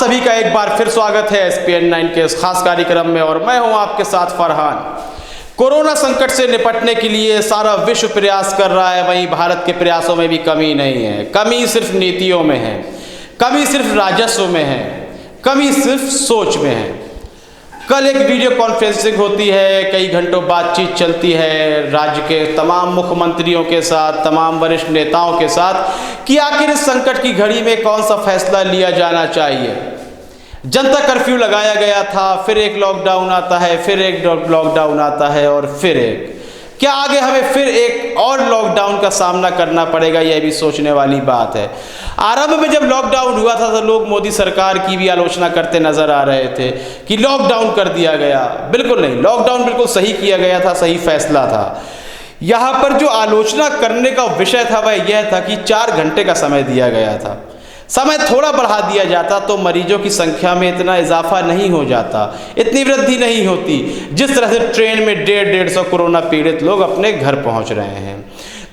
सभी का एक बार फिर स्वागत है SPN9 के इस खास कार्यक्रम में और मैं हूं आपके साथ फरहान। कोरोना संकट से निपटने के लिए सारा विश्व प्रयास कर रहा है, वहीं भारत के प्रयासों में भी कमी नहीं है। कमी सिर्फ नीतियों में है, कमी सिर्फ राजस्व में है, कमी सिर्फ सोच में है। कल एक वीडियो कॉन्फ्रेंसिंग होती है, कई घंटों बातचीत चलती है राज्य के तमाम मुख्यमंत्रियों के साथ, तमाम वरिष्ठ नेताओं के साथ कि आखिर इस संकट की घड़ी में कौन सा फैसला लिया जाना चाहिए। जनता कर्फ्यू लगाया गया था, फिर एक लॉकडाउन आता है, फिर एक लॉकडाउन आता है और फिर एक। क्या आगे हमें फिर एक और लॉकडाउन का सामना करना पड़ेगा, यह भी सोचने वाली बात है। आरंभ में जब लॉकडाउन हुआ था तो लोग मोदी सरकार की भी आलोचना करते नजर आ रहे थे कि लॉकडाउन कर दिया गया। बिल्कुल नहीं, लॉकडाउन बिल्कुल सही किया गया था, सही फैसला था। यहाँ पर जो आलोचना करने का विषय था वह यह था कि 4 घंटे का समय दिया गया था। समय थोड़ा बढ़ा दिया जाता तो मरीजों की संख्या में इतना इजाफा नहीं हो जाता, इतनी वृद्धि नहीं होती जिस तरह से ट्रेन में 150 कोरोना पीड़ित लोग अपने घर पहुंच रहे हैं।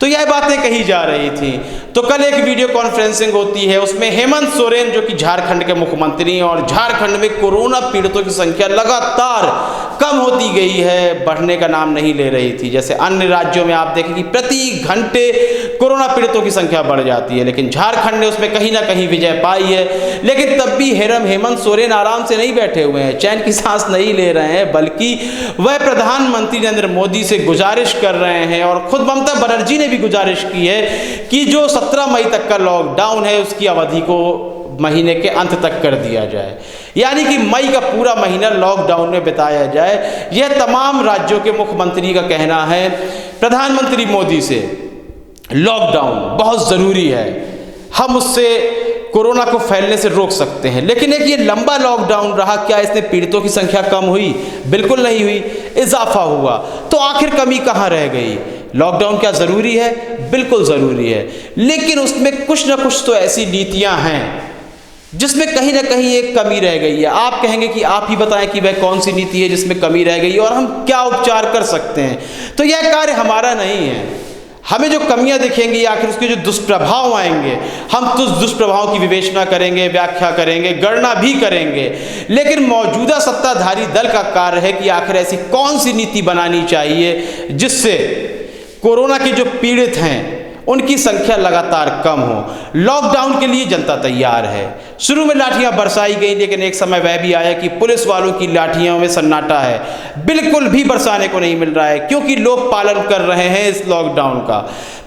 तो यह बातें कही जा रही थी। तो कल एक वीडियो कॉन्फ्रेंसिंग होती है, उसमें हेमंत सोरेन जो कि झारखंड के मुख्यमंत्री हैं और झारखंड में कोरोना पीड़ितों की संख्या लगातार कम होती गई है, बढ़ने का नाम नहीं ले रही थी। जैसे अन्य राज्यों में आप देखें कि प्रति घंटे कोरोना पीड़ितों की संख्या बढ़ जाती है, लेकिन झारखंड ने उसमें कहीं ना कहीं विजय पाई है। लेकिन तब भी हेमंत सोरेन आराम से नहीं बैठे हुए हैं, चैन की सांस नहीं ले रहे हैं, बल्कि वह प्रधानमंत्री नरेंद्र मोदी से गुजारिश कर रहे हैं और खुद ममता बनर्जी ने भी गुजारिश की है कि जो 17 मई तक का लॉकडाउन है उसकी अवधि को महीने के अंत तक कर दिया जाए, यानी कि मई का पूरा महीना लॉकडाउन में बिताया जाए। यह तमाम राज्यों के मुख्यमंत्री का कहना है प्रधानमंत्री मोदी से। लॉकडाउन बहुत ज़रूरी है, हम उससे कोरोना को फैलने से रोक सकते हैं, लेकिन एक ये लंबा लॉकडाउन रहा, क्या इसने पीड़ितों की संख्या कम हुई? बिल्कुल नहीं हुई, इजाफा हुआ। तो आखिर कमी कहाँ रह गई? लॉकडाउन क्या ज़रूरी है? बिल्कुल ज़रूरी है, लेकिन उसमें कुछ ना कुछ तो ऐसी नीतियां हैं जिसमें कहीं ना कहीं एक कमी रह गई है। आप कहेंगे कि आप ही बताएं कि वह कौन सी नीति है जिसमें कमी रह गई है और हम क्या उपचार कर सकते हैं। तो यह कार्य हमारा नहीं है। हमें जो कमियां दिखेंगी, आखिर उसके जो दुष्प्रभाव आएंगे, हम तो दुष्प्रभाव की विवेचना करेंगे, व्याख्या करेंगे, गणना भी करेंगे। लेकिन मौजूदा सत्ताधारी दल का कार्य है कि आखिर ऐसी कौन सी नीति बनानी चाहिए जिससे कोरोना के जो पीड़ित हैं उनकी संख्या लगातार कम हो। लॉकडाउन के लिए जनता तैयार है। शुरू में लाठियां बरसाई गई, लेकिन एक समय वह भी आया कि पुलिस वालों की लाठियों में सन्नाटा है, बिल्कुल भी बरसाने को नहीं मिल रहा है, क्योंकि लोग पालन कर रहे हैं इस लॉकडाउन का।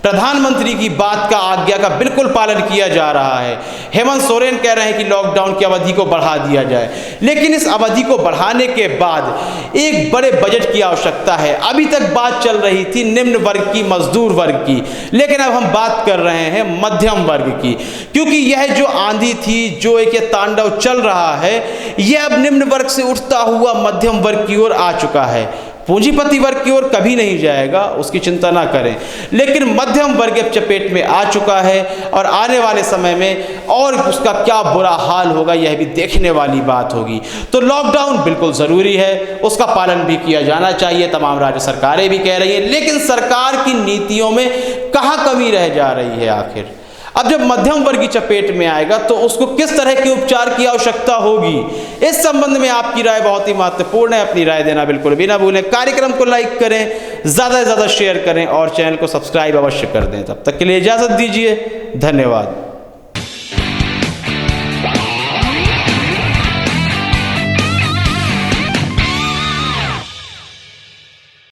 प्रधानमंत्री की बात का, आज्ञा का बिल्कुल पालन किया जा रहा है। हेमंत सोरेन कह रहे हैं कि लॉकडाउन की अवधि को बढ़ा दिया जाए, लेकिन इस अवधि को बढ़ाने के बाद एक बड़े बजट की आवश्यकता है। अभी तक बात चल रही थी निम्न वर्ग की, मजदूर वर्ग की, लेकिन अब हम बात कर रहे हैं मध्यम वर्ग की, क्योंकि यह जो आंधी थी, जो एक तांडव चल रहा है, यह अब निम्न वर्ग से उठता हुआ मध्यम वर्ग की ओर आ चुका है। पूंजीपति वर्ग की ओर कभी नहीं जाएगा, उसकी चिंता ना करें, लेकिन मध्यम वर्ग अब चपेट में आ चुका है और आने वाले समय में और उसका क्या बुरा हाल होगा यह भी देखने वाली बात होगी। तो लॉकडाउन बिल्कुल ज़रूरी है, उसका पालन भी किया जाना चाहिए, तमाम राज्य सरकारें भी कह रही हैं, लेकिन सरकार की नीतियों में कहाँ कमी रह जा रही है आखिर? अब जब मध्यम वर्ग की चपेट में आएगा तो उसको किस तरह के उपचार की आवश्यकता होगी, इस संबंध में आपकी राय बहुत ही महत्वपूर्ण है। अपनी राय देना बिल्कुल भी ना भूलें। कार्यक्रम को लाइक करें, ज़्यादा से ज़्यादा शेयर करें और चैनल को सब्सक्राइब अवश्य कर दें। तब तक के लिए इजाज़त दीजिए, धन्यवाद।